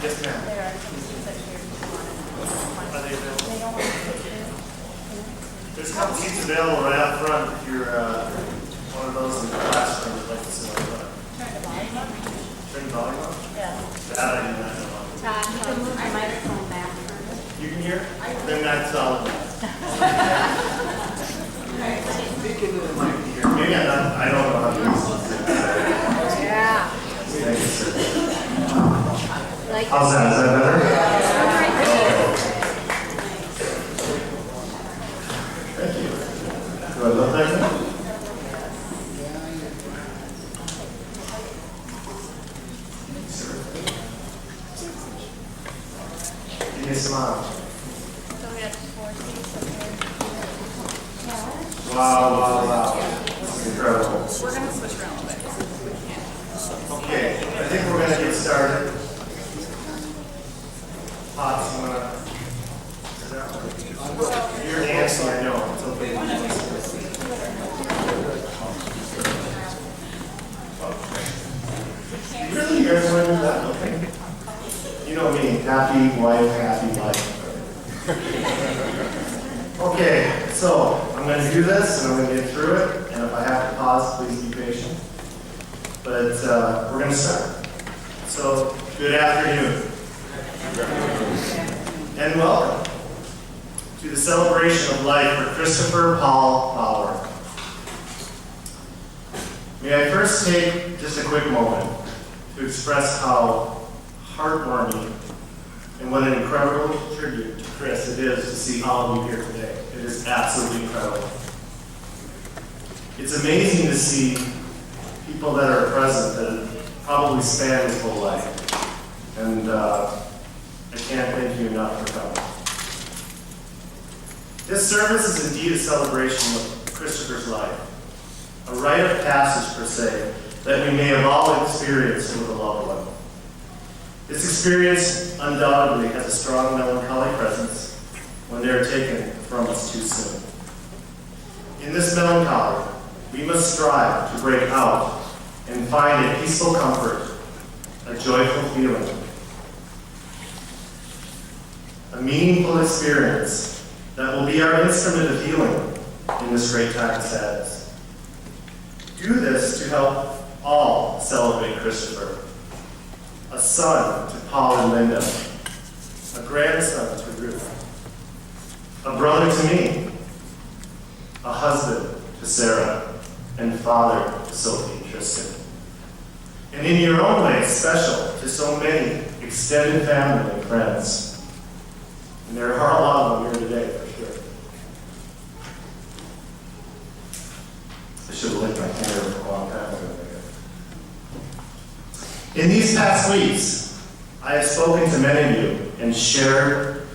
Yes, ma'am. There are some seats up here if you want to. Are they available? They don't want to sit here. There's a couple seats available right out front if you're one of those in the classroom that like to sit on front. Turn the volume up. Turn the volume up? Yeah. That I do not know. Todd, you can move your microphone back further. You can hear? Then that's solid. Maybe I'm not, I don't know how to use this. Yeah. Thank you, sir. Like How's that? Is that better? Thank you. Do I look like that? Give me a smile. So we have 4 seats up here. Wow, wow, wow. This is incredible. We're going to switch around a little bit. We can't. Okay, I think we're going to get started. Potts, you want to? You're dancing, I know. It's okay. Really? You guys want to do that? Okay. You know me, happy wife, happy life. Okay, so I'm going to do this and I'm going to get through it. And if I have to pause, please be patient. But we're going to start. So, good afternoon. And welcome to the celebration of life for Christopher Paul Fowler. May I first take just a quick moment to express how heartwarming and what an incredible tribute to Chris it is to see all of you here today. It is absolutely incredible. It's amazing to see people that are present that probably span his whole life. And I can't thank you enough for coming. This service is indeed a celebration of Christopher's life, a rite of passage per se, that we may have all experienced with a loved one. This experience undoubtedly has a strong melancholy presence when they are taken from us too soon. In this melancholy, we must strive to break out and find a peaceful comfort, a joyful feeling, a meaningful experience that will be our instrument of healing in this great time of sadness. Do this to help all celebrate Christopher, a son to Paul and Linda, a grandson to Ruth, a brother to me, a husband to Sarah, and father to Sophie and Tristan. And in your own way, special to so many extended family and friends. And there are a lot of them here today, for sure. I should have licked my finger a long time ago. In these past weeks, I have spoken to many of you and shared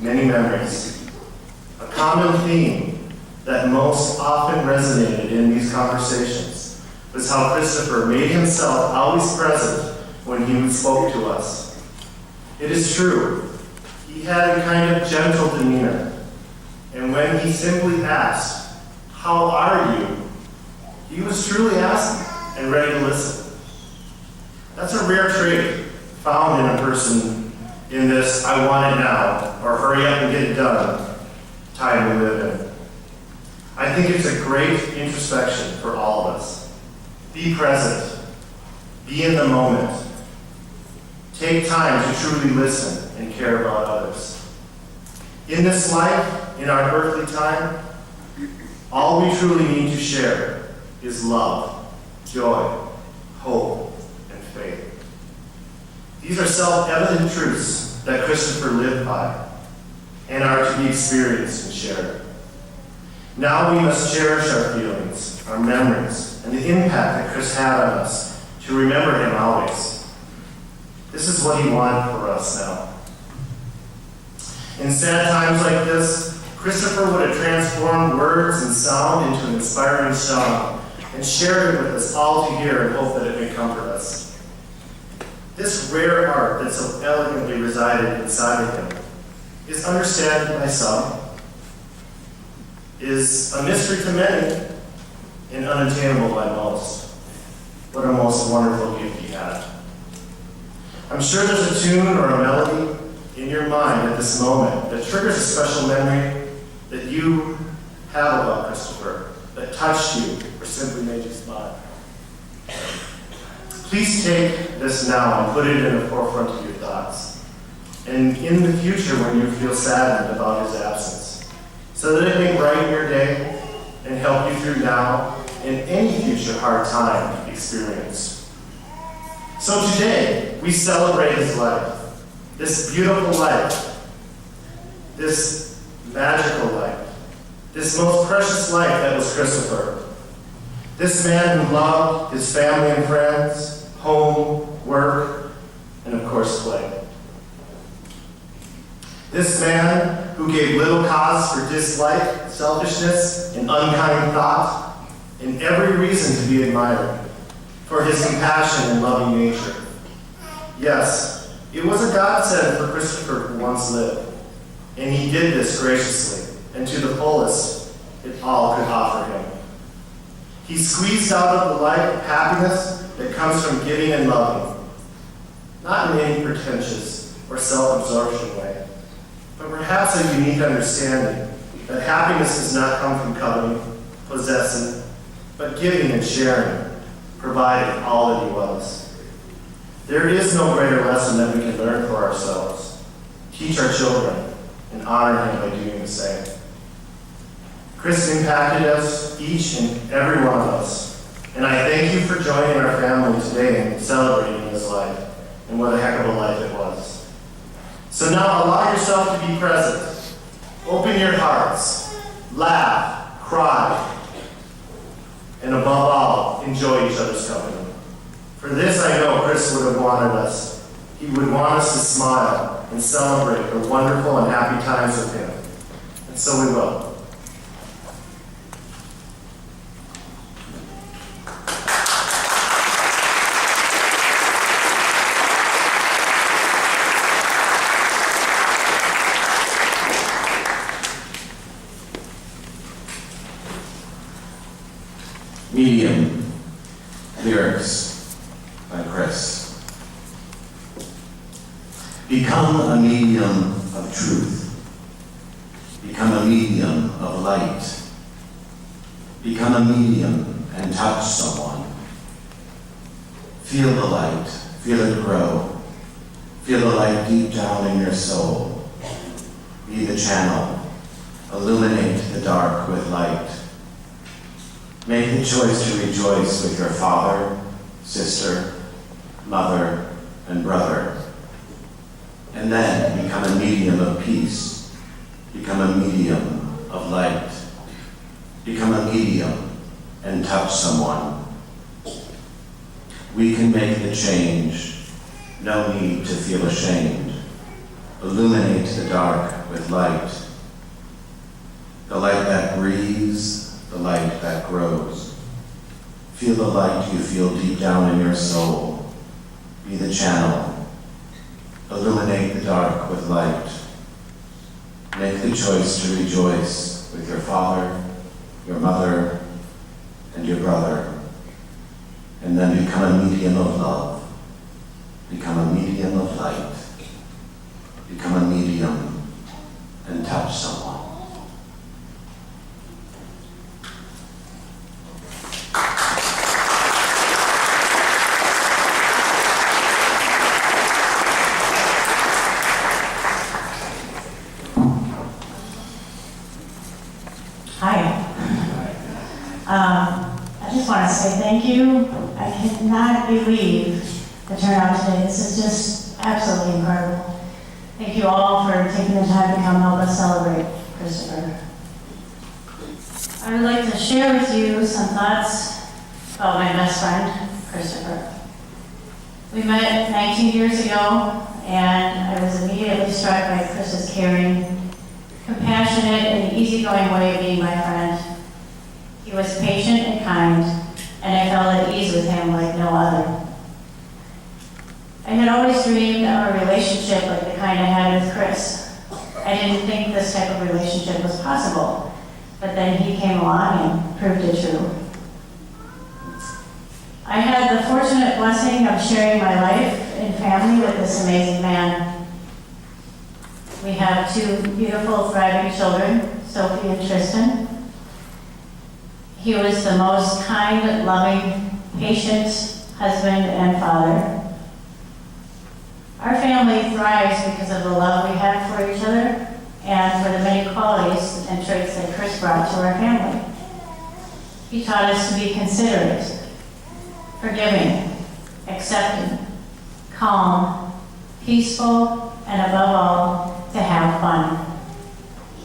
many memories. A common theme that most often resonated in these conversations was how Christopher made himself always present when he spoke to us. It is true, he had a kind of gentle demeanor, and when he simply asked, "How are you?" he was truly asking and ready to listen. That's a rare trait found in a person in this "I want it now" or "hurry up and get it done" time we live in. I think it's a great introspection for all of us. Be present. Be in the moment. Take time to truly listen and care about others. In this life, in our earthly time, all we truly need to share is love, joy, hope, and faith. These are self-evident truths that Christopher lived by and are to be experienced and shared. Now we must cherish our feelings, our memories, and the impact that Chris had on us to remember him always. This is what he wanted for us now. In sad times like this, Christopher would have transformed words and sound into an inspiring song and shared it with us all to hear and hope that it may comfort us. This rare art that so elegantly resided inside of him is understood by some, is a mystery to many, and unattainable by most. What a most wonderful gift he had. I'm sure there's a tune or a melody in your mind at this moment that triggers a special memory that you have about Christopher, that touched you or simply made you smile. Please take this now and put it in the forefront of your thoughts. And in the future, when you feel saddened about his absence, so that it may brighten your day and help you through now and any future hard time experienced. So today, we celebrate his life, this beautiful life, this magical life, this most precious life that was Christopher. This man who loved his family and friends, home, work, and of course play. This man who gave little cause for dislike, selfishness, and unkind thought, and every reason to be admired for his compassion and loving nature. Yes, it was a godsend for Christopher who once lived, and he did this graciously and to the fullest it all could offer him. He squeezed out of the life of happiness that comes from giving and loving, not in any pretentious or self-absorption way, but perhaps a unique understanding that happiness does not come from coveting, possessing, but giving and sharing, providing all that he was. There is no greater lesson that we can learn for ourselves, teach our children, and honor him by doing the same. Chris impacted us, each and every one of us, and I thank you for joining our family today and celebrating his life, and what a heck of a life it was. So now allow yourself to be present. Open your hearts, laugh, cry, and above all, enjoy each other's company. For this I know Chris would have wanted us. He would want us to smile and celebrate the wonderful and happy times with him. And so we will. Medium, lyrics by Chris. Become a medium of truth. Become a medium of light. Become a medium and touch someone. Feel the light, feel it grow. Feel the light deep down in your soul. Be the channel, illuminate the dark with light. Make the choice to rejoice with your father, sister, mother, and brother. And then become a medium of peace. Become a medium of light. Become a medium and touch someone. We can make the change. No need to feel ashamed. Illuminate the dark with light. The light that breathes, the light that grows. Feel the light you feel deep down in your soul. Be the channel. Illuminate the dark with light. Make the choice to rejoice with your father, your mother, and your brother. And then become a medium of love. Become a medium of light. Become a medium and touch someone. I just want to say thank you. I cannot believe the turnout today. This is just absolutely incredible. Thank you all for taking the time to come help us celebrate Christopher. I would like to share with you some thoughts about my best friend, Christopher. We met 19 years ago, and I was immediately struck by Chris's caring, compassionate, and easygoing way of being my friend. He was patient and kind, and I felt at ease with him like no other. I had always dreamed of a relationship like the kind I had with Chris. I didn't think this type of relationship was possible, but then he came along and proved it true. I I had the fortunate blessing of sharing my life and family with this amazing man. We have two beautiful, thriving children, Sophie and Tristan. He was the most kind, loving, patient husband and father. Our family thrives because of the love we have for each other and for the many qualities and traits that Chris brought to our family. He taught us to be considerate, forgiving, accepting, calm, peaceful, and above all, to have fun.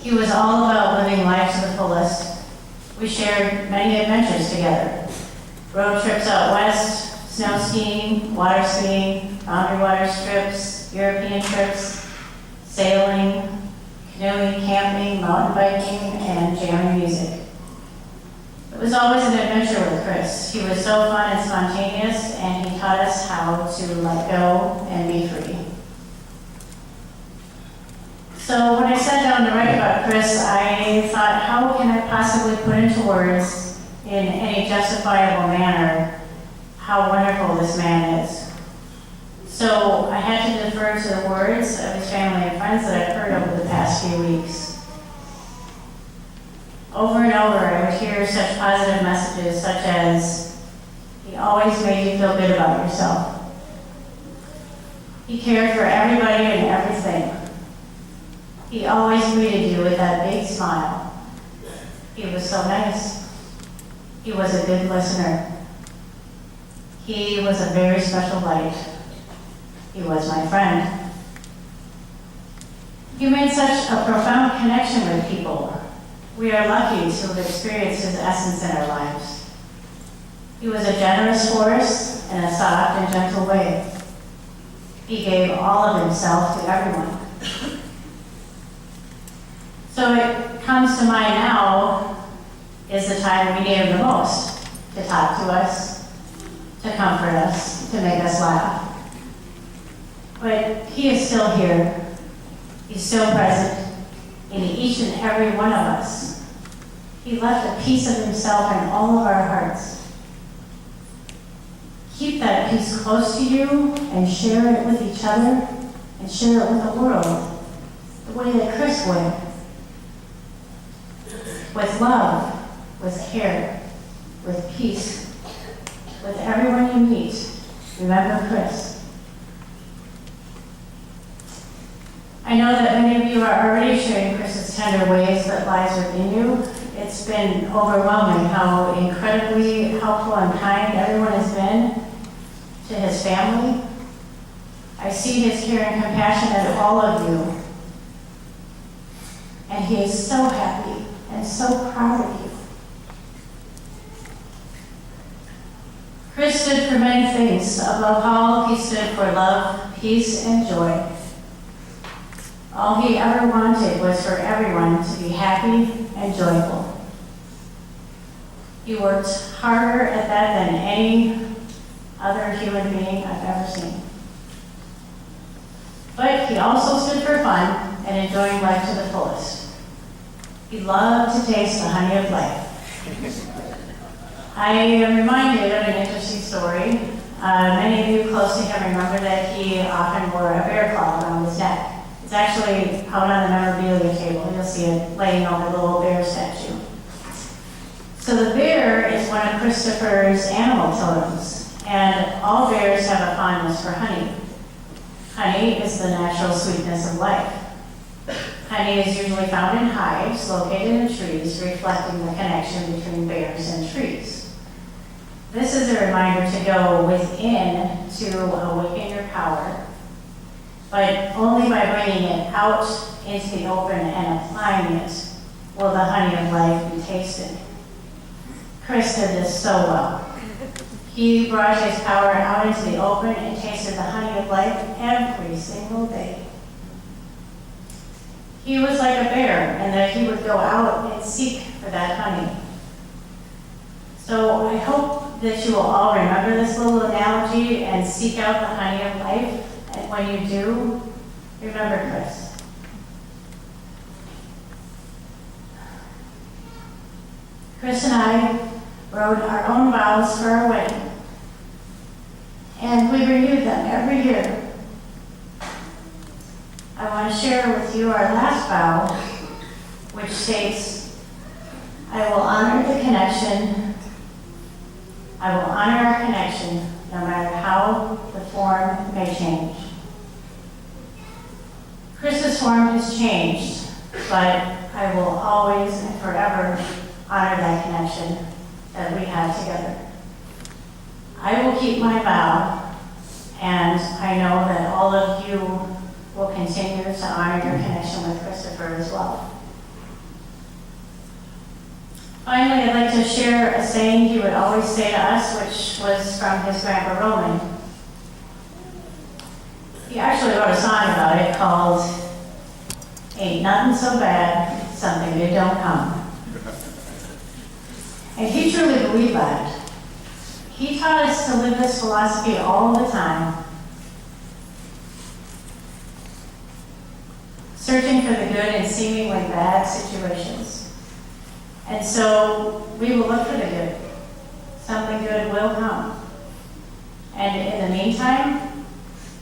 He was all about living life to the fullest. We shared many adventures together. Road trips out west, snow skiing, water skiing, boundary waters trips, European trips, sailing, canoeing, camping, mountain biking, and jamming music. It was always an adventure with Chris. He was so fun and spontaneous, and he taught us how to let go and be free. So when I sat down to write about Chris, I thought, how can I possibly put into words in any justifiable manner how wonderful this man is? So I had to defer to the words of his family and friends that I've heard over the past few weeks. Over and over, I would hear such positive messages such as, he always made you feel good about yourself. He cared for everybody and everything. He always greeted you with that big smile. He was so nice. He was a good listener. He was a very special light. He was my friend. He made such a profound connection with people. We are lucky to have experienced his essence in our lives. He was a generous force in a soft and gentle way. He gave all of himself to everyone. So it comes to mind now is the time we need him the most, to talk to us, to comfort us, to make us laugh. But he is still here. He's still present in each and every one of us. He left a piece of himself in all of our hearts. Keep that piece close to you and share it with each other and share it with the world the way that Chris would. With love, with care, with peace, with everyone you meet. Remember Chris. I know that many of you are already sharing Chris's tender ways that lies within you. It's been overwhelming how incredibly helpful and kind everyone has been to his family. I see his care and compassion in all of you. And he is so happy and so proud of you. Chris stood for many things. Above all, he stood for love, peace, and joy. All he ever wanted was for everyone to be happy and joyful. He worked harder at that than any other human being I've ever seen. But he also stood for fun and enjoying life to the fullest. He loved to taste the honey of life. I am reminded of an interesting story. Many of you close to him remember that he often wore a bear claw around his neck. It's actually out on the memorabilia table. You'll see it laying on the little bear statue. So the bear is one of Christopher's animal totems, and all bears have a fondness for honey. Honey is the natural sweetness of life. Honey is usually found in hives located in trees, reflecting the connection between bears and trees. This is a reminder to go within to awaken your power, but only by bringing it out into the open and applying it will the honey of life be tasted. Chris did this so well. He brought his power out into the open and tasted the honey of life every single day. He was like a bear in that he would go out and seek for that honey. So I hope that you will all remember this little analogy and seek out the honey of life. And when you do, remember Chris. Chris and I wrote our own vows for our wedding. and we renew them every year. I want to share with you our last vow, which states, I will honor the connection, I will honor our connection, no matter how the form may change. Chris's form has changed, but I will always and forever honor that connection that we have together. I will keep my vow, and I know that all of you will continue to honor your connection with Christopher as well. Finally, I'd like to share a saying he would always say to us, which was from his grandpa Roman. He actually wrote a song about it called Ain't Nothing So Bad, Something Good Don't Come. And he truly believed that. He taught us to live this philosophy all the time, searching for the good in seemingly bad situations. And so we will look for the good. Something good will come. And in the meantime,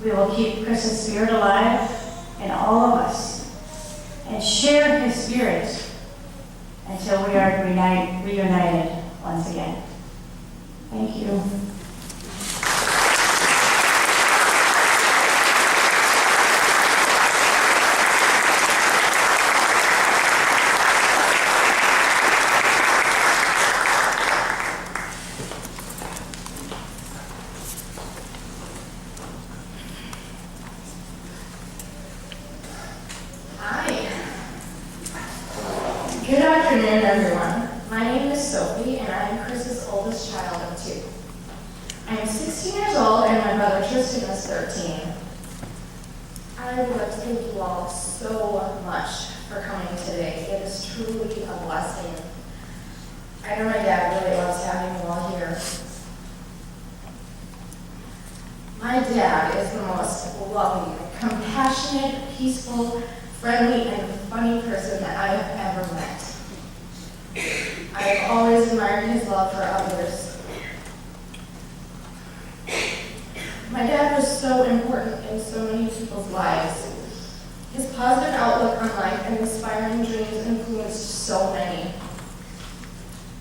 we will keep Chris's spirit alive in all of us and share his spirit until we are reunited once again. Thank you. Good afternoon, everyone. My name is Sophie, and I am Chris's oldest child of 2. I am 16 years old, and my brother Tristan is 13. I would like to thank you all so much for coming today. It is truly a blessing. I know my dad really loves having you all here. My dad is the most loving, compassionate, peaceful, friendly, and funny person that I have ever met. I have always admired his love for others. My dad was so important in so many people's lives. His positive outlook on life and inspiring dreams influenced so many.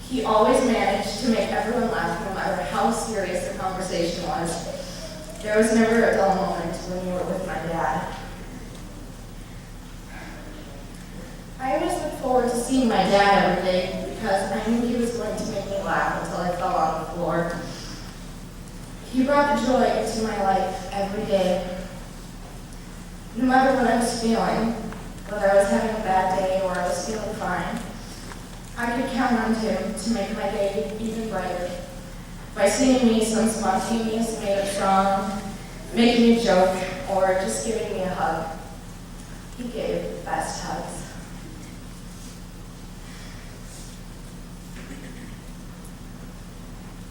He always managed to make everyone laugh no matter how serious the conversation was. There was never a dull moment when you were with my dad. I always looked forward to seeing my dad every day because I knew he was going to make me laugh until I fell on the floor. He brought the joy into my life every day. No matter what I was feeling, whether I was having a bad day or I was feeling fine, I could count on him to make my day even brighter by singing me some spontaneous made-up song, making me a joke, or just giving me a hug. He gave the best hugs.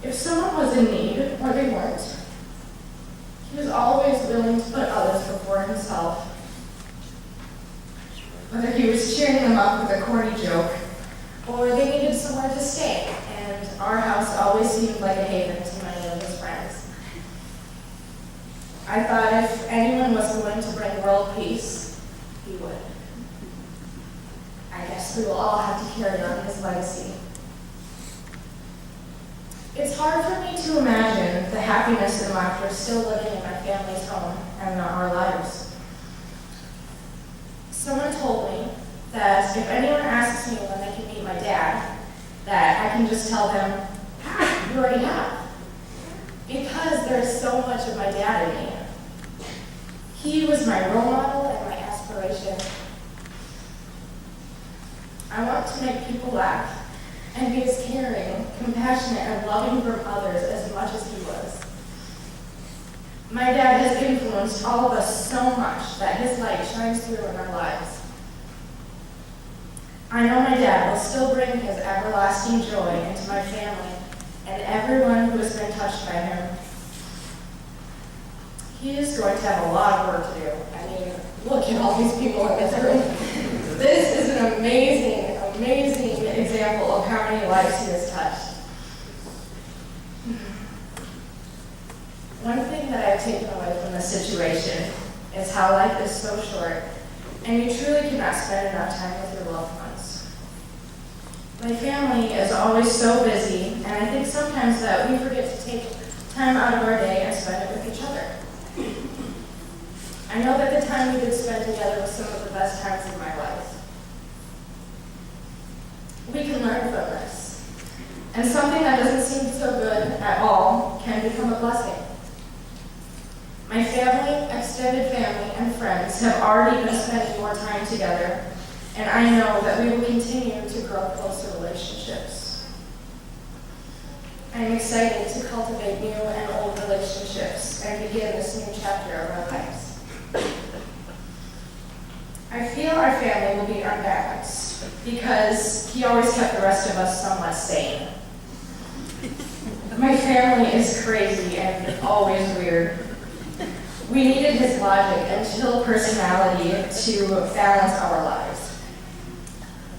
If someone was in need, or they weren't, he was always willing to put others before himself. Whether he was cheering them up with a corny joke, or they needed somewhere to stay, and our house always seemed like a haven to many of his friends. I thought if anyone was going to bring world peace, he would. I guess we will all have to carry on his legacy. It's hard for me to imagine the happiness and laughter still living in my family's home and our lives. Someone told me that if anyone asks me when they can meet my dad, that I can just tell them, you already have. Because there's so much of my dad in me. He was my role model and my aspiration. I want to make people laugh and be as caring, compassionate, and loving from others as much as he was. My dad has influenced all of us so much that his light shines through in our lives. I know my dad will still bring his everlasting joy into my family and everyone who has been touched by him. He is going to have a lot of work to do. I mean, look at all these people in this room. This is an amazing, amazing example of how many lives he has touched. One thing that I've taken away from this situation is how life is so short, and you truly cannot spend enough time with your loved ones. My family is always so busy, and I think sometimes that we forget to take time out of our day and spend it with each other. I know that the time we did spend together was some of the best times of my life. We can learn from this. And something that doesn't seem so good at all can become a blessing. My family, extended family, and friends have already been spending more time together, and I know that we will continue to grow closer relationships. I am excited to cultivate new and old relationships and begin this new chapter of our lives. I feel our family will be unbalanced because he always kept the rest of us somewhat sane. My family is crazy and always weird. We needed his logic and chill personality to balance our lives.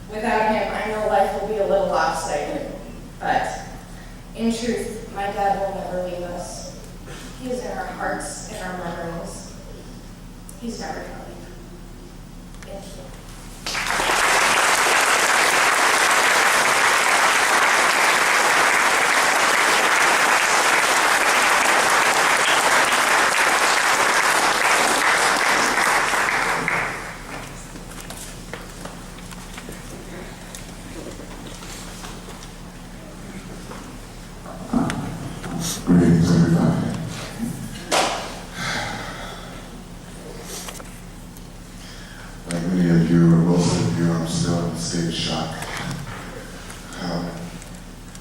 Without him, I know life will be a little lopsided, but in truth, my dad will never leave us. He is in our hearts and our memories. He's never coming. Thank you. Greetings, everybody. Like many of you, or most of you, I'm still in a state of shock.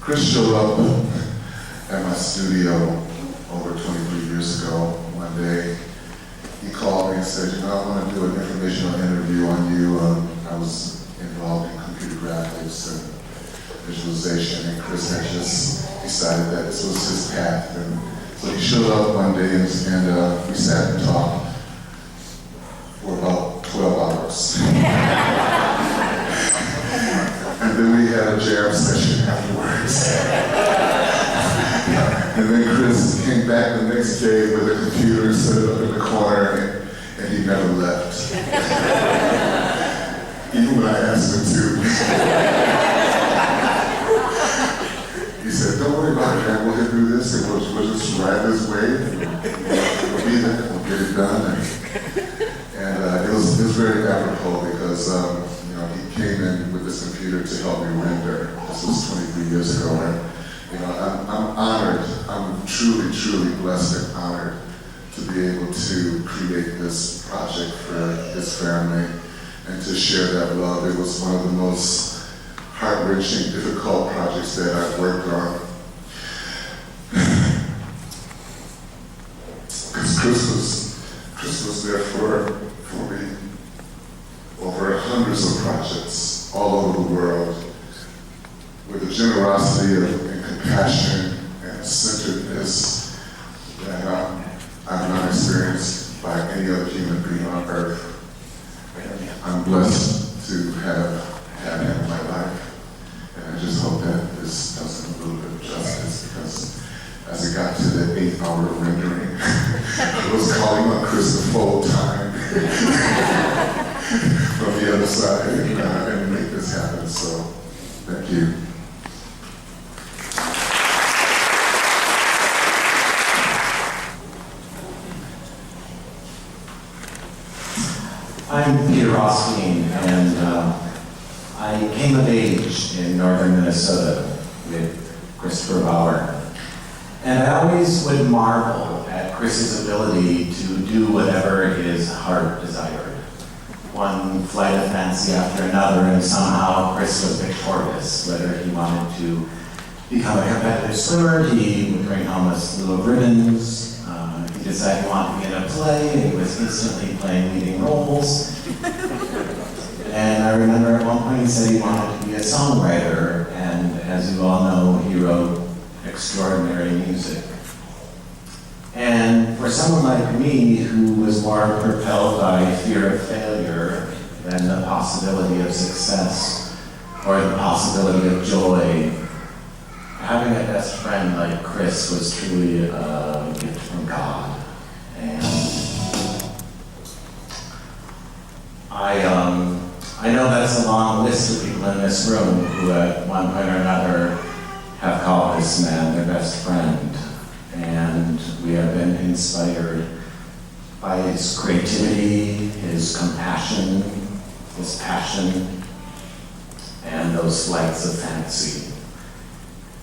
Chris showed up at my studio over 23 years ago. One day, he called me and said, I want to do an informational interview on you. I was involved in computer graphics and visualization, and Chris had just decided that this was his path. And so he showed up one day and we sat and talked for about 12 hours. And then we had a jam session afterwards. And then Chris came back the next day with a computer set up in the corner, and he never left. Even when I asked him to. He said, don't worry about it, man, we'll get through this, and we'll just ride this wave, we'll be there, we'll get it done. And it was very apropos because, he came in with this computer to help me render. This was 23 years ago, and, I'm honored, I'm truly, truly blessed and honored to be able to create this project for his family and to share that love. It was one of the most heart-wrenching, difficult projects that I've worked on. Because Chris was there for me over hundreds of projects all over the world with a generosity and compassion and centeredness that I've not experienced by any other human being on earth. I'm blessed to have had him in my life. And I just hope that this does him a little bit of justice, because as it got to the 8-hour rendering, I was calling on Chris the full time from the other side and make this happen. So, thank you. I'm Peter Rothstein, and I came of age in northern Minnesota with Christopher Bauer. And I always would marvel at Chris's ability to do whatever his heart desired. One flight of fancy after another, and somehow Chris was victorious. Whether he wanted to become a competitive swimmer, he would bring home a slew of ribbons. He decided he wanted to be in a play, and he was instantly playing leading roles. And I remember at one point he said he wanted to be a songwriter, and as you all know, he wrote extraordinary music. And for someone like me, who was more propelled by fear of failure than the possibility of success or the possibility of joy, having a best friend like Chris was truly a gift from from God. And I know that's a long list of people in this room who at one point or another have called this man their best friend. And we have been inspired by his creativity, his compassion, his passion, and those flights of fancy.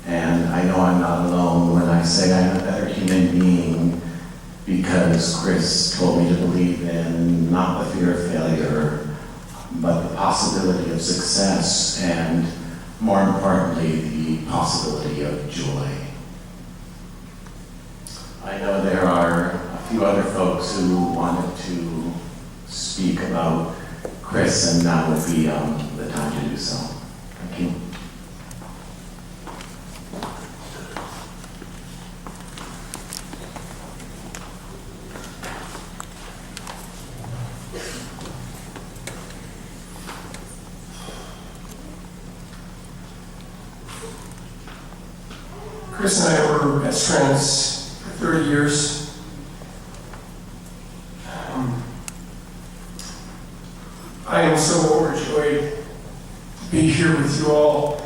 And I know I'm not alone when I say I'm a better human being because Chris told me to believe in not the fear of failure, but the possibility of success, and more importantly, the possibility of joy. I know there are a few other folks who wanted to speak about Chris, and now would be the time to do so. Thank you. Chris and I were best friends for 30 years. I am so overjoyed to be here with you all,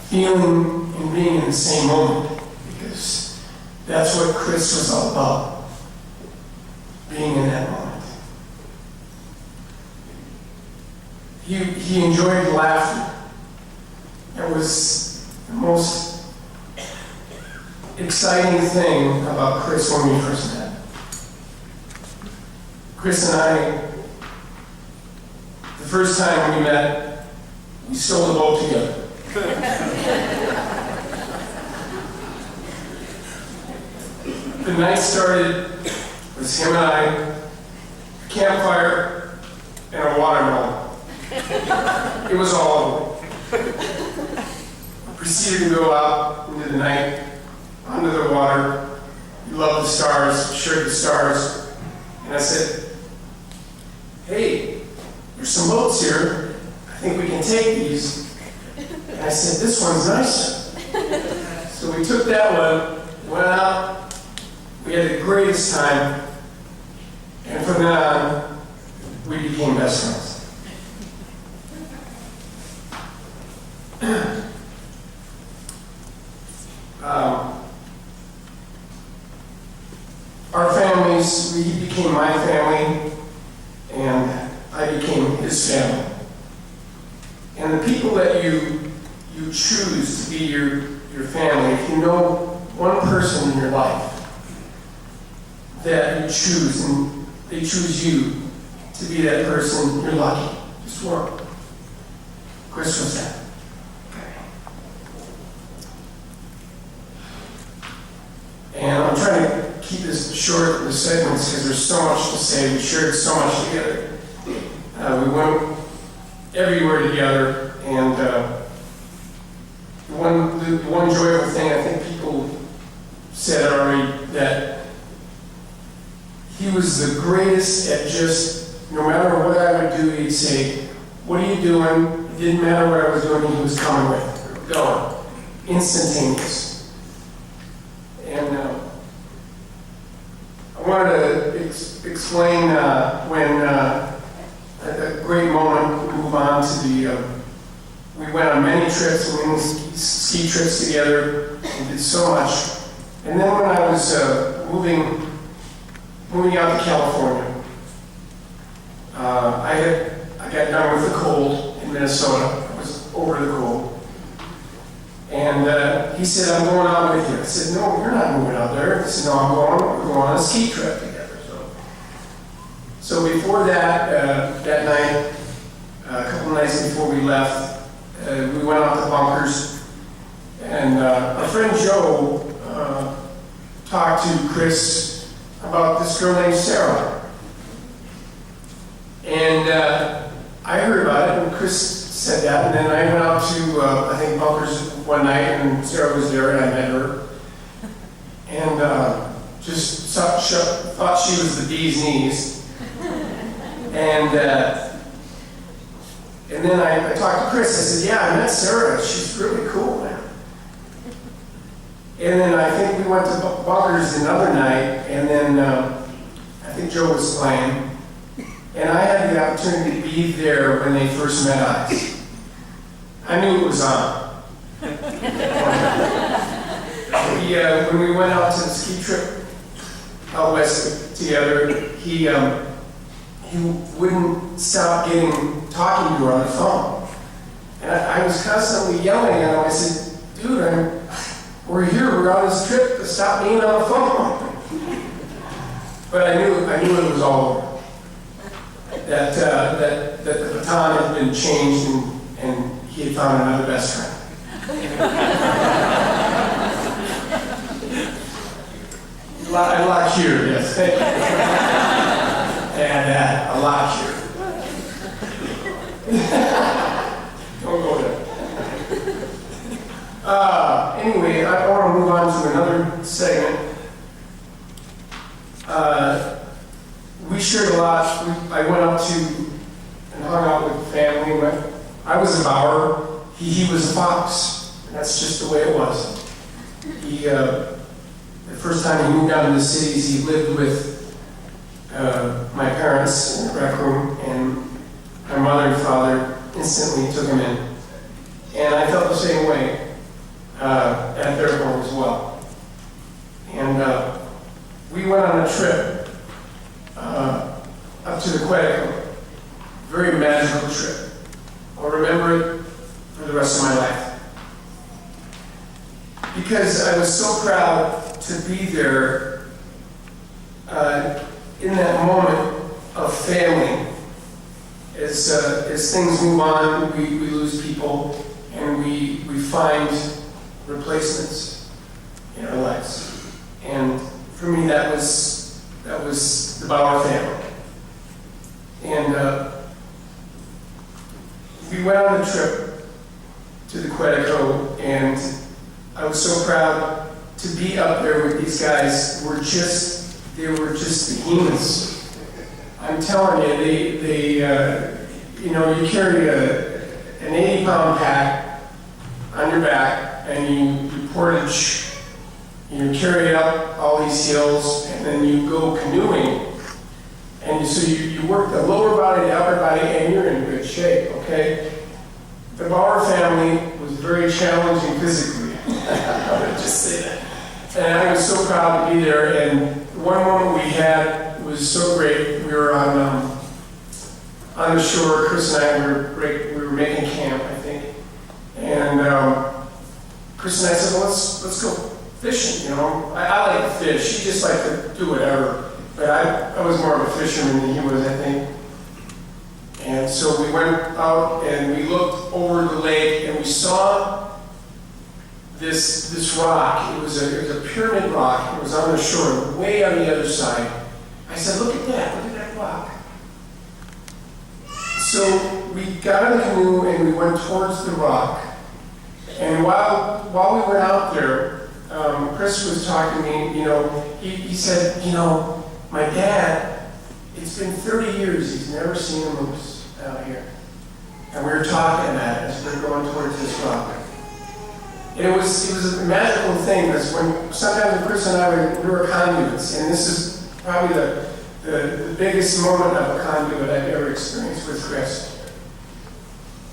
feeling and being in the same moment, because that's what Chris was all about, being in that moment. He enjoyed laughter. It was the most exciting thing about Chris when we first met. Chris and I, the first time we met, we stole the boat together. The night started with him and I, a campfire, and a watermelon. It was all over. We proceeded to go out into the night, under the water. We loved the stars, shared the stars. And I said, hey, there's some boats here. I think we can take these. And I said, this one's nicer. So we took that one, went out. We had the greatest time. And from then on, we became best friends. Our families, he became my family, and I became his family. And the people that you choose to be your family, if you know one person in your life that you choose, and they choose you to be that person, you're lucky. Just one. Chris was that. And I'm trying to keep this short in the segments because there's so much to say. We shared so much together. We went everywhere together, and the one joyful thing I think people said already, that he was the greatest at just, no matter what I would do, he'd say, what are you doing? It didn't matter what I was doing, he was coming with, going, instantaneous. And I wanted to explain when a great moment, we move on to we went on many trips, we went on ski trips together, and did so much. And then when I was moving out to California, I got done with the cold in Minnesota. I was over the cold. And he said, I'm going out with you. I said, no, you're not moving out there. He said, no, we're going on a ski trip together. So before that, that night, a couple nights before we left, we went out to Bunkers. And our friend Joe talked to Chris about this girl named Sarah. And I heard about it, and Chris said that, and then I went out to, I think, Bunkers one night, and Sarah was there, and I met her. And just thought she was the bee's knees. And then I talked to Chris. I said, yeah, I met Sarah. She's really cool, man. And then I think we went to Bunkers another night, and then I think Joe was playing. And I had the opportunity to be there when they first met eyes. I knew it was on. When we went out to the ski trip out west together, he wouldn't stop talking to her on the phone. And I was constantly yelling at him. I said, dude, we're here, we're on this trip, to stop being on the phone. But I knew it was all over. That the baton had been changed and he had found another best friend. A lot here, yes, thank you. And a lot here. Don't go there. Anyway, I want to move on to another segment. We shared a lot. I went up to and hung out with family. I was a Bower. He was a Fox. And that's just the way it was. The first time he moved out in the cities, he lived with my parents in the rec room, and my mother and father instantly took him in. And I felt the same way at their home as well. And we went on a trip up to the Quetico. Very magical trip. I'll remember it for the rest of my life. Because I was so proud to be there in that moment of family. As things move on, we lose people, and we find replacements in our lives. And for me, that was the Bauer family. And we went on the trip to the Quetico, and I was so proud to be up there with these guys. They were just behemoths. I'm telling you, you carry an 80-pound pack on your back, and you portage, you carry it up all these hills, and then you go canoeing. And so you work the lower body, the upper body, and you're in good shape, okay? The Bauer family was very challenging physically. I would just say that. And I was so proud to be there, and one moment we had was so great. We were on the shore. Chris and I we were making camp, I think. And Chris and I said, well, let's go fishing, I like to fish. He just liked to do whatever. But I was more of a fisherman than he was, I think. And so we went out and we looked over the lake and we saw this rock. It was a pyramid rock. It was on the shore, way on the other side. I said, look at that rock. So we got in the canoe and we went towards the rock. And while we were out there, Chris was talking to me, he said, my dad, it's been 30 years, he's never seen a moose out here. And we were talking about it as we were going towards this rock. And it was a magical thing, because sometimes Chris and I we were conduits, and this is probably the biggest moment of a conduit I've ever experienced with Chris.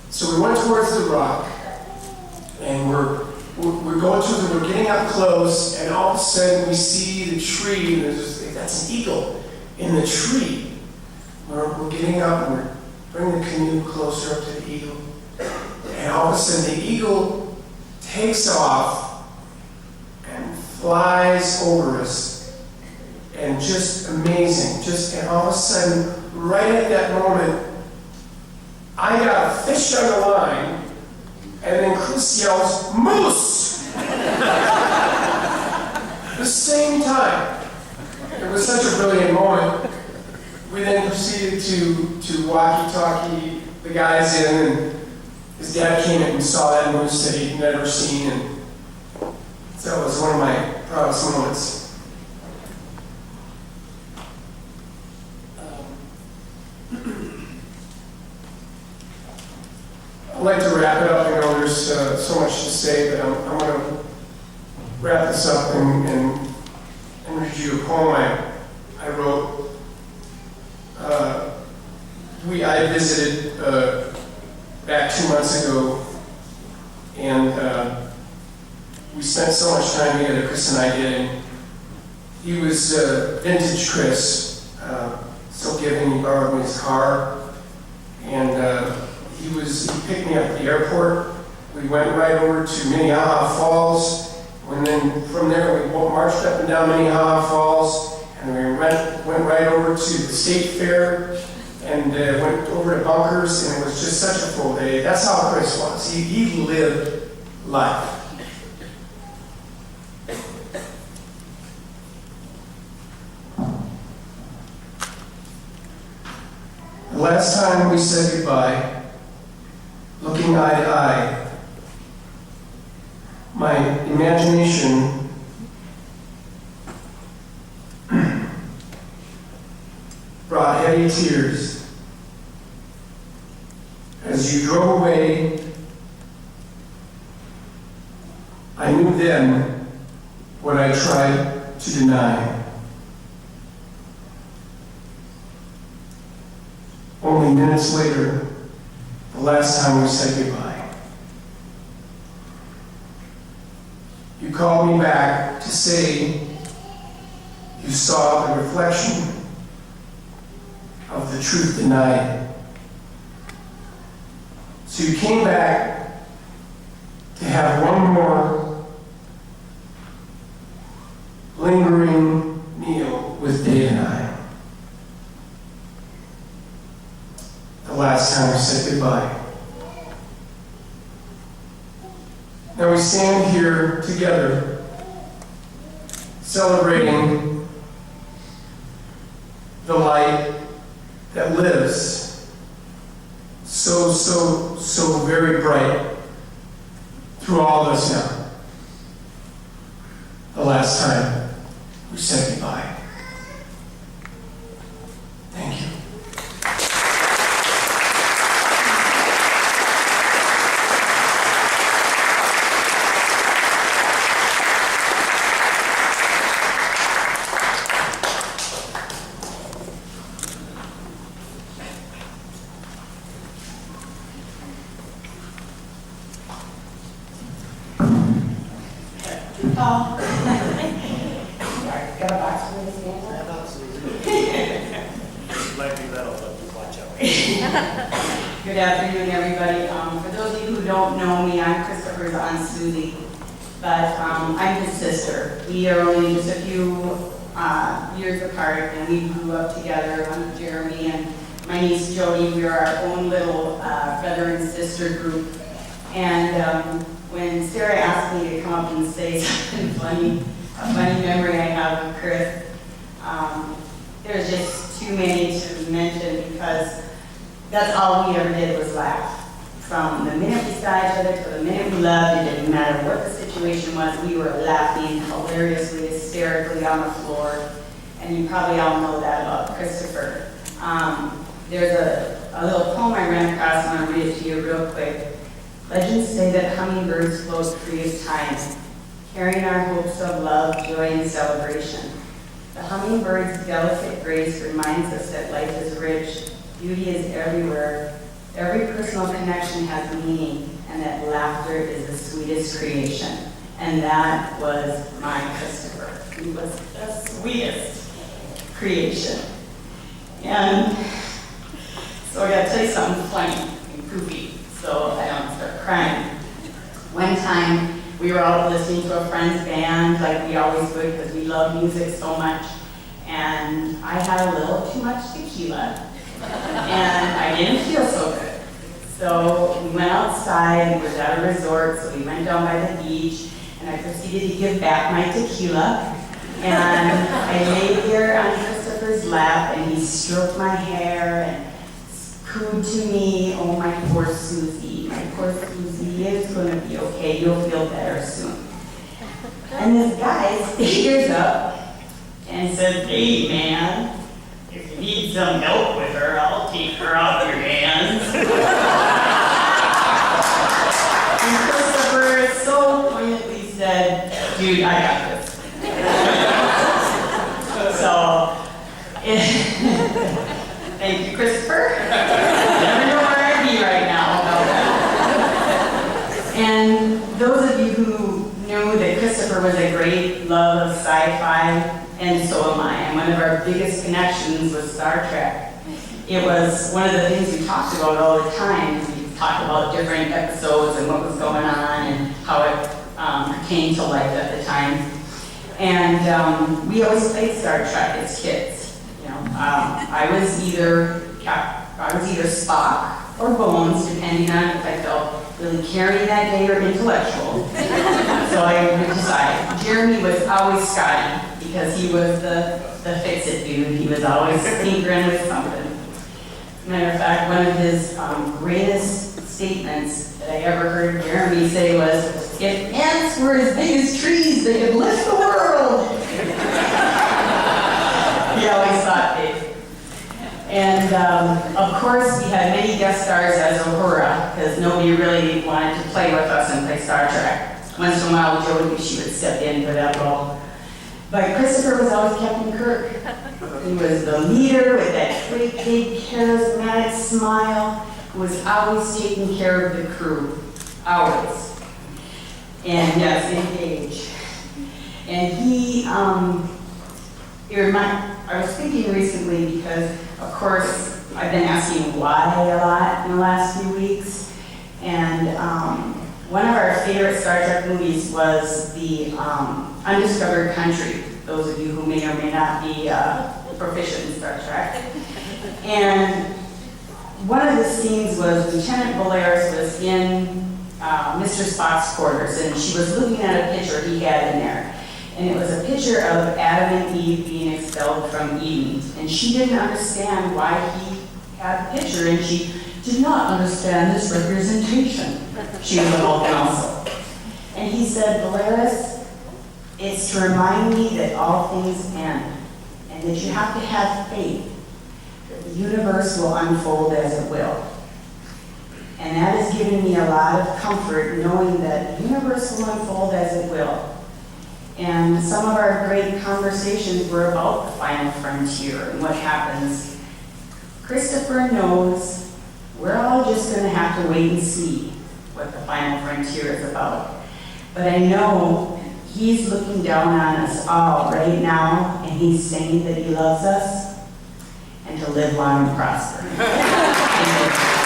So we went towards the rock, and we're getting up close, and all of a sudden we see the tree, and that's an eagle in the tree. We're getting up, and we're bringing the canoe closer up to the eagle, and all of a sudden the eagle takes off and flies over us, and just amazing. And all of a sudden, right at that moment, I got a fish on the line, and then Chris yells, "Moose!" The same time. It was such a brilliant moment. We then proceeded to walkie-talkie the guys in, and his dad came in and saw that moose that he'd never seen, and so it was one of my proudest moments. I'd like to wrap it up. I know there's so much to say, but I'm going to wrap this up and read you a poem I wrote. I visited back 2 months ago, and we spent so much time together, Chris and I did. And he was vintage Chris, still giving. He borrowed me his car, and he picked me up at the airport. We went right over to Minnehaha Falls, and then from there we marched up and down Minnehaha Falls, and we went right over to the State Fair, and went over to Bunkers, and it was just such a full day. That's how Chris was. He lived life. The last time we said goodbye, looking eye to eye, my imagination brought heavy tears as you drove away. I knew then what I tried to deny. Only minutes later, the last time we said goodbye, you called me back to say you saw the reflection of the truth denied. So you came back to have one more lingering meal with Dave and I. The last time we said goodbye. Now we stand here together, celebrating the light that lives so very bright through all of us now. The last time we said goodbye. Thank you. Paul. Got a box for me to stand on? Good afternoon, everybody. For those of you who don't know me, I'm Christopher's Aunt Susie, but I'm his sister. We are only just a few years apart, and we grew up together. I'm Jeremy, and my niece Jody. We are our own little brother and sister group. And when Sarah asked me to come up and say something funny, a funny memory I have of Chris, there's just too many to mention because that's all we ever did was laugh. From the minute we saw each other to the minute we left, it didn't matter what the situation was, we were laughing hilariously, hysterically on the floor. And you probably all know that about Christopher. There's a little poem I ran across, and I'm going to read it to you real quick. Legends say that hummingbirds float free of time, carrying our hopes of love, joy, and celebration. The hummingbird's delicate grace reminds us that life is rich, beauty is everywhere, every personal connection has meaning, and that laughter is the sweetest creation. And that was my Christopher. He was the sweetest creation. And so I gotta tell you something funny and goofy, so I don't start crying. One time, we were out listening to a friend's band, like we always would, because we love music so much. And I had a little too much tequila, and I didn't feel so good. So we went outside, we were at a resort, so we went down by the beach, and I proceeded to give back my tequila. And I laid there on Christopher's lap, and he stroked my hair and cooed to me, "Oh, my poor Susie, it's gonna be okay, you'll feel better soon." And this guy figures up and says, "Hey man, if you need some help with her, I'll take her off your hands." And Christopher so poignantly said, "Do dude, I got this. So, thank you, Christopher. Never know where I'd be right now about that. And those of you who knew that Christopher was a great love of sci-fi, and so am I. And one of our biggest connections was Star Trek. It was one of the things we talked about all the time. We talked about different episodes and what was going on and how it came to life at the time. And we always played Star Trek as kids. You know, I was either Spock or Bones, depending on if I felt really caring that day or intellectual. So I would decide. Jeremy was always Scotty because he was the fix-it dude. He was always tinkering with something. Matter of fact, one of his greatest statements that I ever heard Jeremy say was, "If ants were as big as trees, they could lift the world." He always thought big. And of course, we had many guest stars as Uhura, because nobody really wanted to play with us and play Star Trek. Once in a while, Jodie, she would step in for that role. But Christopher was always Captain Kirk. He was the leader with that great, big, charismatic smile, who was always taking care of the crew. Always. And yes, engaged. And he, I was thinking recently because, of course, I've been asking why a lot in the last few weeks. And one of our favorite Star Trek movies was the Undiscovered Country, those of you who may or may not be proficient in Star Trek. And one of the scenes was Lieutenant Valeris was in Mr. Spock's quarters, and she was looking at a picture he had in there. And it was a picture of Adam and Eve being expelled from Eden. And she didn't understand why he had the picture, and she did not understand this representation. She was a Vulcan also. And he said, "Valeris, it's to remind me that all things end, and that you have to have faith that the universe will unfold as it will." And that has given me a lot of comfort knowing that the universe will unfold as it will. And some of our great conversations were about the final frontier and what happens. Christopher knows we're all just going to have to wait and see what the final frontier is about. But I know he's looking down on us all right now, and he's saying that he loves us and to live long and prosper. Thank you.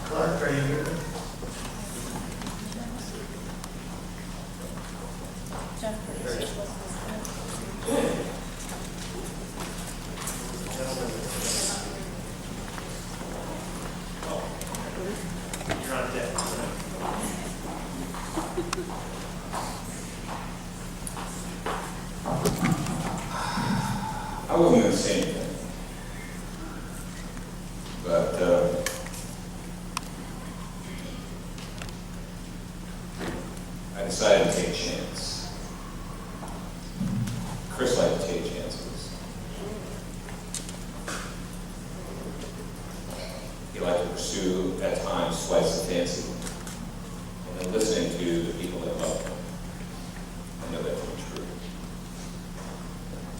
Clark, are you here? You're on deck. I wasn't going to say anything, but I decided to take a chance. Chris liked to take chances. He liked to pursue, at times, flights of fancy, and then listening to the people that love him. I know that to be true.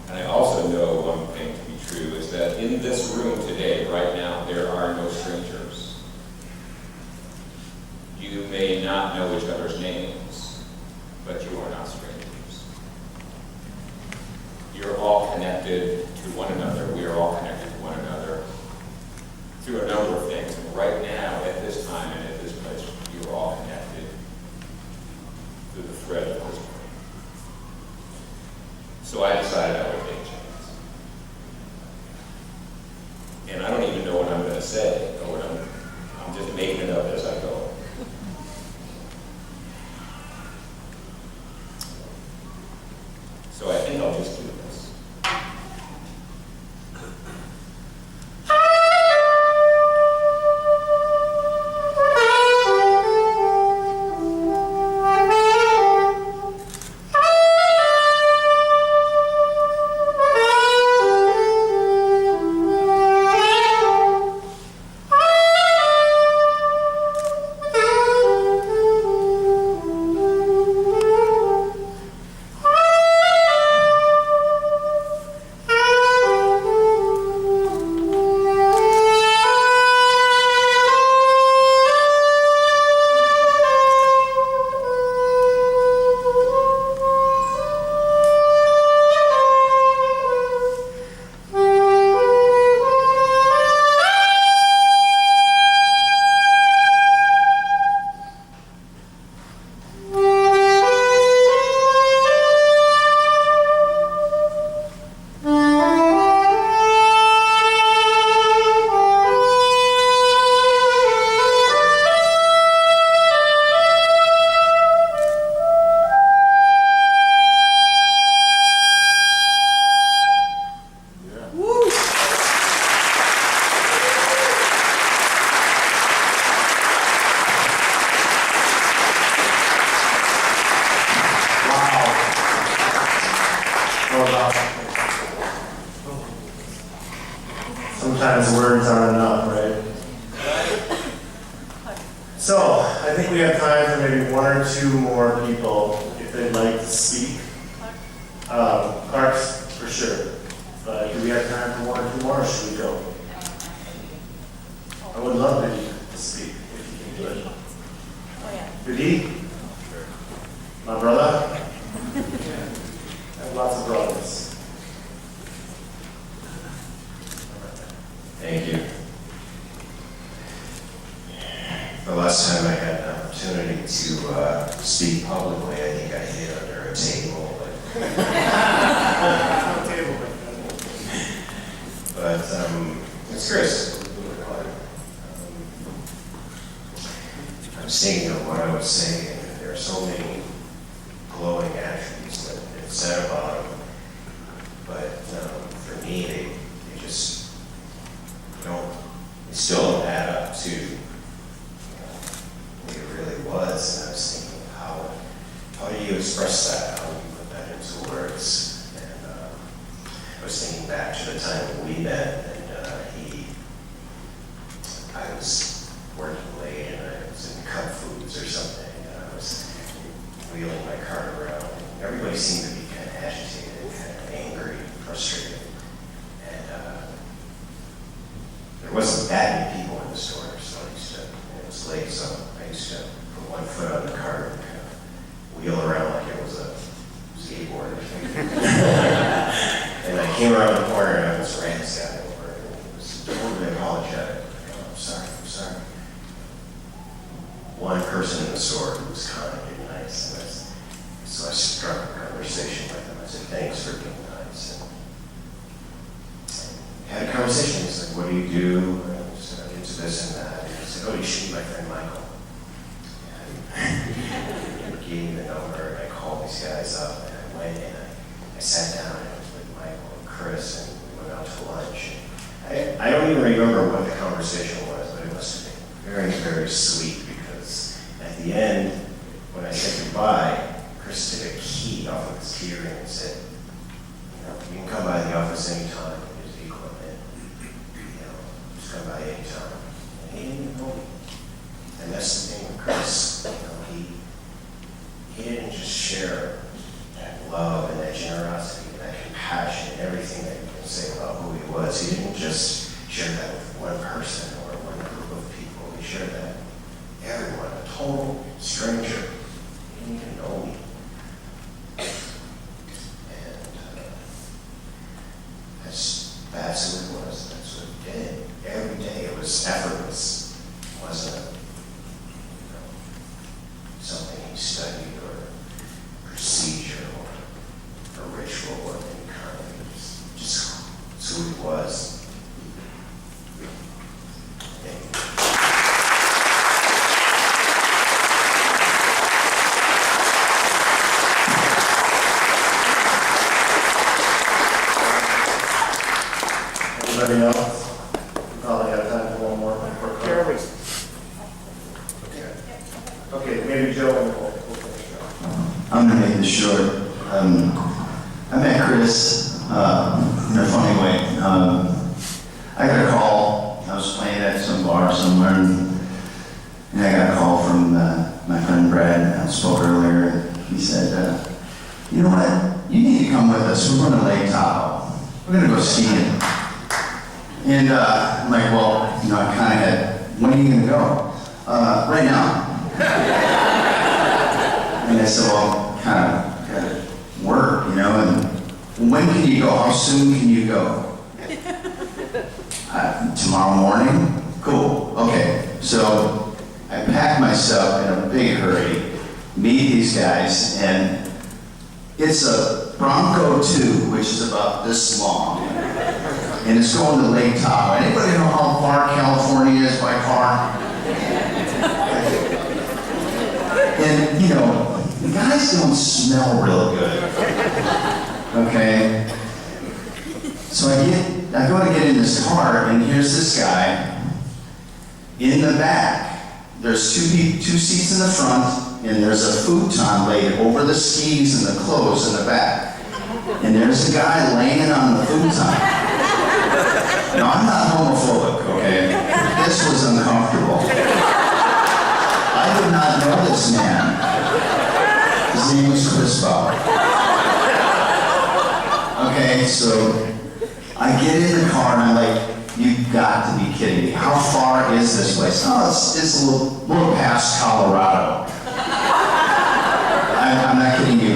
And I also know one thing to be true is that in this room today, right now, there are no strangers. You may not know each other's names, but you are not strangers. You're all connected to one another. We are all connected to one another through a number of things. And right now, at this time and at this place, you are all connected through the thread of this. So I decided I would take a chance. And I don't even know what I'm going to say, or what I'm just making it up as I go. So I think I'll just do this. Sometimes words aren't enough, right? So, I think we have time for maybe one or two more people if they'd like to speak. Clark's for sure. But do we have time for one or two more, or should we go? I would love Biddy to speak if you can do it. Oh, yeah. Biddy? My brother? I have lots of brothers. Thank you. The last time I had an opportunity to speak publicly, I think I hid under a table. But it's Chris. I'm thinking of what I would say, and there are so many glowing attributes that it said about him. But for me, they just it still don't add up to what it really was. And I was thinking, how do you express that? How do you put that into words? And I was thinking back to the time when we met, and I was working late, and I was in Cup Foods or something, and I was wheeling my cart around. And everybody seemed to be kind of agitated, kind of angry, frustrated. There wasn't that many people in the store, so it was late, so I used to put one foot on the cart and kind of wheel around like it was a skateboard or something. And I came around the corner and I was ran this guy over, and he was totally apologetic. Oh, I'm sorry. One person in the store who was kind and nice, and so I struck a conversation with him. I said, thanks for being nice. And had a conversation. He's like, what do you do? And I said, I'm into this and that. And he said, oh, you should meet my friend Michael. And he gave me the number, and I called these guys up, and I went and I sat down, and I was with Michael and Chris, and we went out to lunch. And I don't even remember what the conversation was, but it must have been very, very sweet, because at the end, when I said goodbye, Chris took a key off of his key ring and said, you can come by the office anytime. Come by anytime. And he didn't even know me. And that's the thing with Chris. He didn't just share that love and that generosity and that compassion and everything that you can say about who he was. He didn't just share that with one person or one group of people. He shared that with everyone, a total stranger. He didn't even know me. And that's who it was. That's what he did. Every day it was effortless. It wasn't something he studied or procedure or a ritual or any kind. It was just who he was. Thank you. Anybody else? We probably have time for one more before Jeremy. Okay, maybe Joe and we'll finish. I'm gonna make this short. I met Chris in a funny way. I got a call. I was playing at some bar somewhere, and I got a call from my friend Brad. I spoke earlier. He said, "You know what? You need to come with us. We're going to Lake Tahoe. We're going to go skiing." And I'm like, well, I kind of had. When are you going to go? Right now. And I said, well, kind of got to work, and when can you go? How soon can you go? Tomorrow morning? Cool, okay. So I packed myself in a big hurry, meet these guys, and it's a Bronco 2, which is about this long, and it's going to Lake Tahoe. Anybody know how far California is by car? And, the guys don't smell real good, okay? So I go to get in this car, and here's this guy in the back. There's two seats in the front, and there's a futon laid over the skis and the clothes in the back. And there's the guy laying on the futon. No, I'm not homophobic, okay? This was uncomfortable. I did not know this man. His name was Chris Bauer. Okay, so I get in the car and I'm like, you've got to be kidding me. How far is this place? Oh, it's a little past Colorado. I'm not kidding you.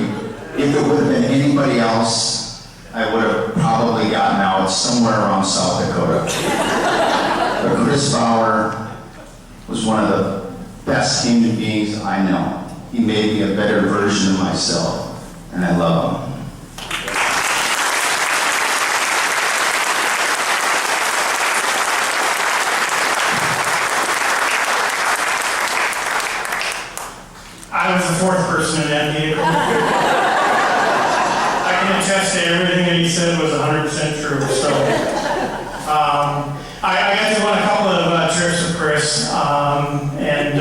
If it would have been anybody else, I would have probably gotten out somewhere around South Dakota. But Chris Bauer was one of the best human beings I know. He made me a better version of myself, and I love him. I was the fourth person in that vehicle. I can attest to everything that he said was 100% true. So, I got to go on a couple of trips with Chris, and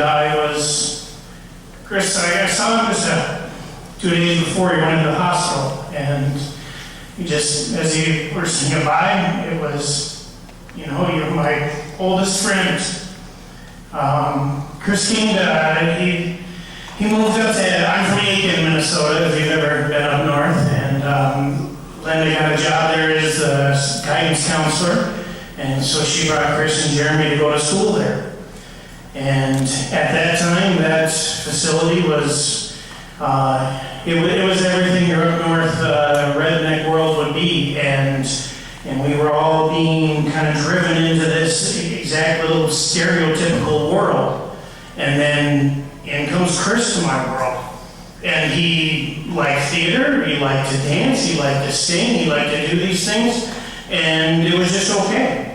Chris, I saw him just 2 days before he went into the hospital, and he just, as he were saying goodbye, it was, you're my oldest friend. Chris came to, he moved up to, I'm from Aiken, Minnesota, if you've ever been up north, and Linda got a job there as a guidance counselor, and so she brought Chris and Jeremy to go to school there. And at that time, that facility was, it was everything your up north redneck world would be, and we were all being kind of driven into this exact little stereotypical world. And then in comes Chris to my world. And he liked theater, he liked to dance, he liked to sing, he liked to do these things, and it was just okay.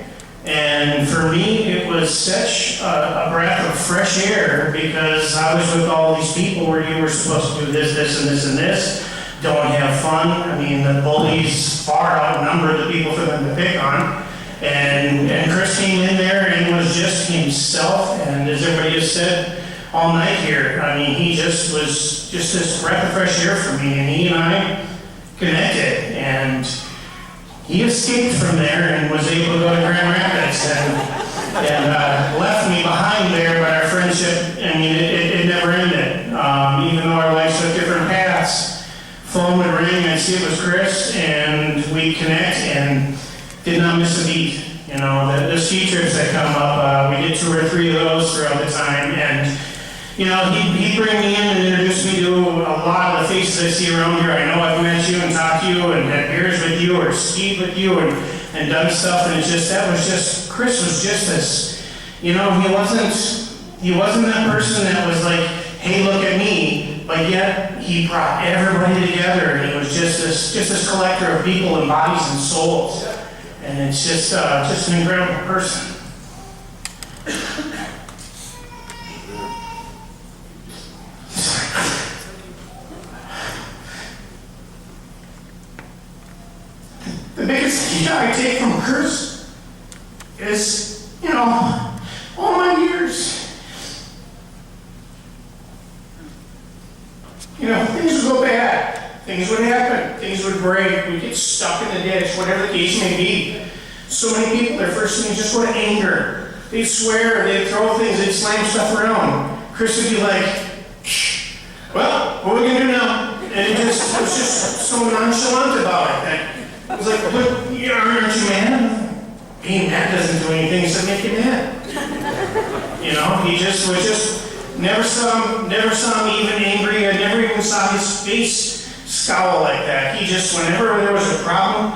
And for me, it was such a breath of fresh air, because I was with all these people where you were supposed to do this, this, and this, and this, don't have fun. I mean, the bullies far outnumbered the people for them to pick on. And Chris came in there and was just himself, and as everybody has said all night here, I mean, he just was just this breath of fresh air for me, and he and I connected, and he escaped from there and was able to go to Grand Rapids and left me behind there, but our friendship, I mean, it never ended. Even though our lives took different paths, phone would ring, I'd see it was Chris, and we'd connect and did not miss a beat. The ski trips that come up, we did 2 or 3 of those throughout the time, and he'd bring me in and introduce me to a lot of the faces I see around here. I know I've met you and talked to you and had beers with you or skied with you and done stuff, and Chris was just this, he wasn't that person that was like, hey, look at me, but yet he brought everybody together, and he was just this collector of people and bodies and souls. And it's just an incredible person. The biggest key I take from Chris is, all my years, things would go bad. Things would happen, things would break, we'd get stuck in the ditch, whatever the case may be. So many people, their first thing is just go to anger. They'd swear, they'd throw things, they'd slam stuff around. Chris would be like, well, what are we going to do now? And it was just so nonchalant about it. That it was like, but, aren't you mad? Being mad doesn't do anything except make you mad. He just never saw him even angry. I never even saw his face scowl like that. He just, whenever there was a problem,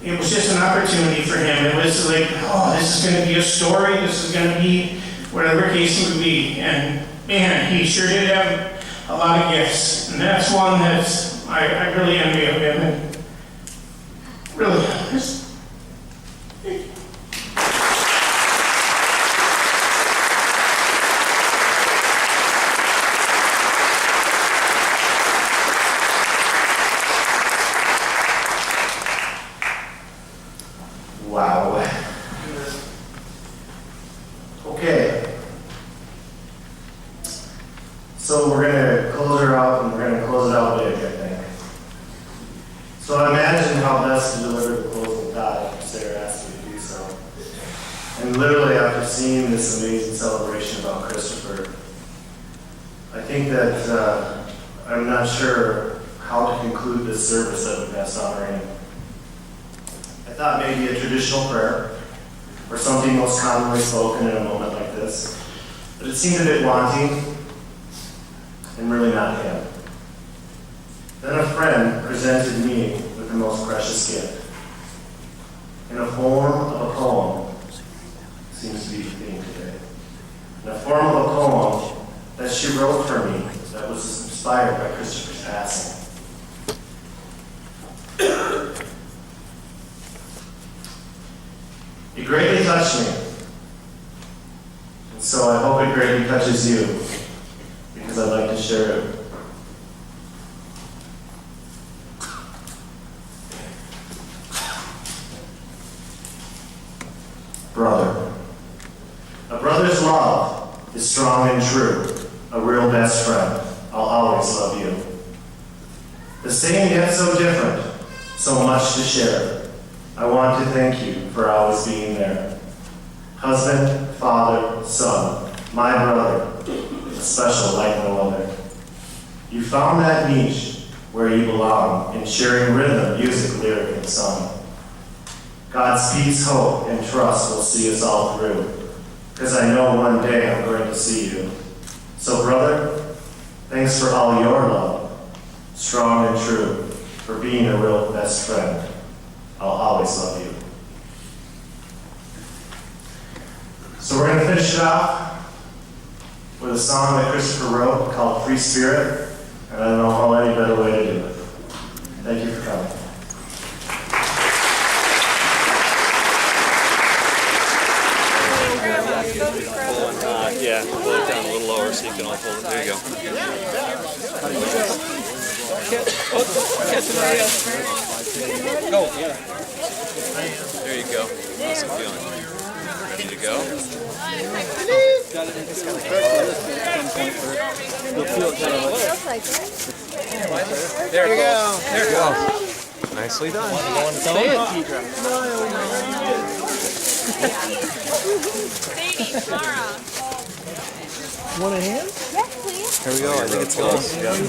it was just an opportunity for him. It was like, oh, this is going to be a story. This is going to be whatever case it would be. And man, he sure did have a lot of gifts. And that's one that I really envy of him. And really, Wow. Okay. So we're going to close her out, and we're going to close it out big, I think. So imagine how best to deliver the closing thought if Sarah asked you to do so. seen this amazing celebration about Christopher, I think that I'm not sure how to conclude this service that we passed honoring him. I thought maybe a traditional prayer, or something most commonly spoken in a moment like this, but it seemed a bit wanting and really not him. Then a friend presented me with the most precious gift. In the form of a poem, seems to be the theme today. In the form of a poem that she wrote for me that was inspired by Christopher's passing. It greatly touched me. And so I hope it greatly touches you, because I'd like to share it. Brother. A brother's love is strong and true, a real best friend. I'll always love you. The same yet so different, so much to share. I want to thank you for always being there. Husband, father, son, my brother, a special like no other. You found that niche where you belong in sharing rhythm, music, lyric, and song. God's peace, hope, and trust will see us all through, because I know one day I'm going to see you. So brother, thanks for all your love, strong and true, for being a real best friend. I'll always love you. So we're going to finish it off with a song that Christopher wrote called Free Spirit, and I don't know any better way to do it. Thank you for coming. Yeah, pull it down a little lower so you can all pull it. There you go. Go. There you go. Awesome feeling. Ready to go? There it goes. There it goes. Nicely done. Say it, Tidra. Sadie, Mara. Want a hand? Yes, please. Here we go. I think it's close. Ready?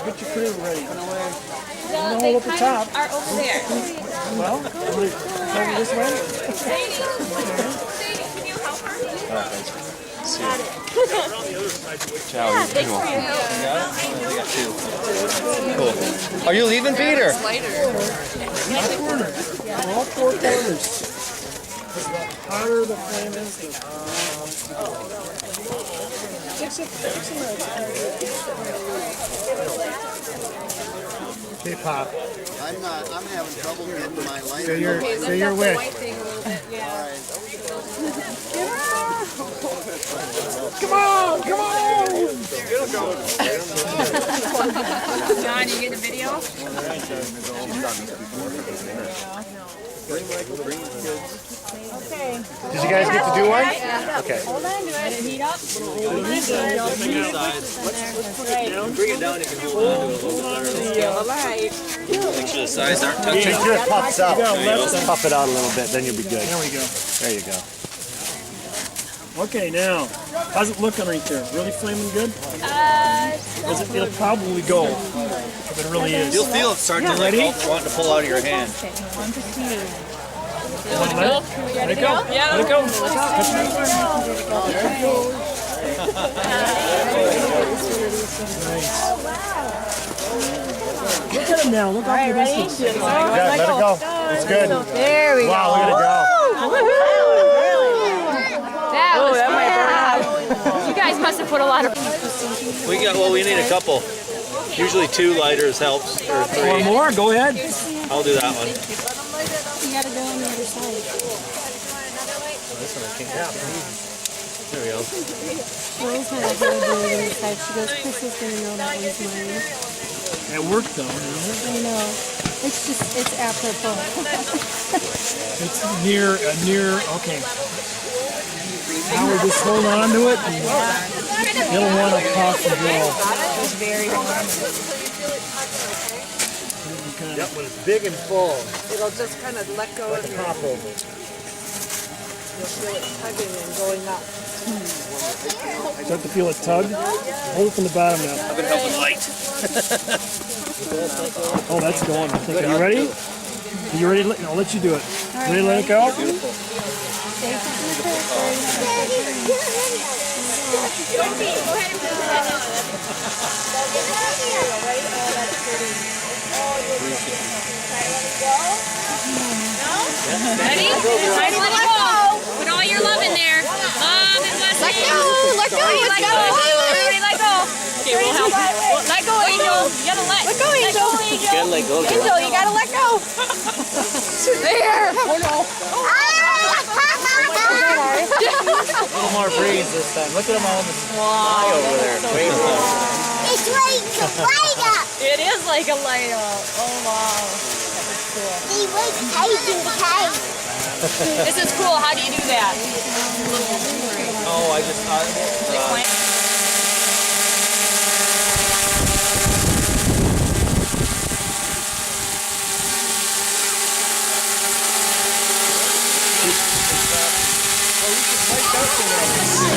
Get your crew ready. They up the top. are over there. Well, over this way? Sadie, can you help her? See you. Ciao. Yeah, thanks for your help. Cool. Are you leaving, Peter? All four corners. The hotter the flame is, Okay, Pop. I'm having trouble getting my light. Say your wish. Come on, come on! John, you getting a video? Okay. Did you guys get to do one? Okay. Hold on to it. Let it heat up. Bring it down. You can hold on to it a little bit. Make sure the sides aren't touching. Make sure it puffs out. Puff it out a little bit, then you'll be good. There we go. There you go. Okay, now, how's it looking right there? Really flaming good? It'll probably go, if it really is. You'll feel it starting to wanting to pull out of your hand. Let it go. Yeah. Let it go. Look at him now. Look how good this is. Yeah, let it go. It's good. There we go. Wow, look at it go. That was fast. You guys must have put a lot of... We need a couple. Usually 2 lighters helps, or 3. One more? Go ahead. I'll do that one. You gotta go on the other side. This one I can't. There we go. Rose had a very good on the side. She goes, Chris is gonna know that one's mine. It worked though, didn't it? I know. It's apropos. It's near, okay. Now we just hold on to it and you don't want to puff and blow. It was very warm. kind Yep, of. when it's big and full, It'll just kind of let go like of a you. popover. You'll feel it tugging and going up. Start to feel it tug. Hold it from the bottom now. I've been helping light. Oh, that's going. I think. Are you ready? Are you ready? I'll let you do it. Ready to let it go? Ready? Try to let it go. Put all your love in there. Love and blessings. Let go. Let go. Let go. Everybody let go. Okay, we'll help you. Let go, Angel. You gotta let go, Angel. You gotta let go. Angel, you gotta let go. There. Oh no. A little more breeze this time. Look at them all in the sky over there. Wait. It's like a light up. It is like a light up. Oh wow. That's cool. He was taking the cake. This is cool. How do you do that? Oh, I just thought. Oh, you can make that thing out.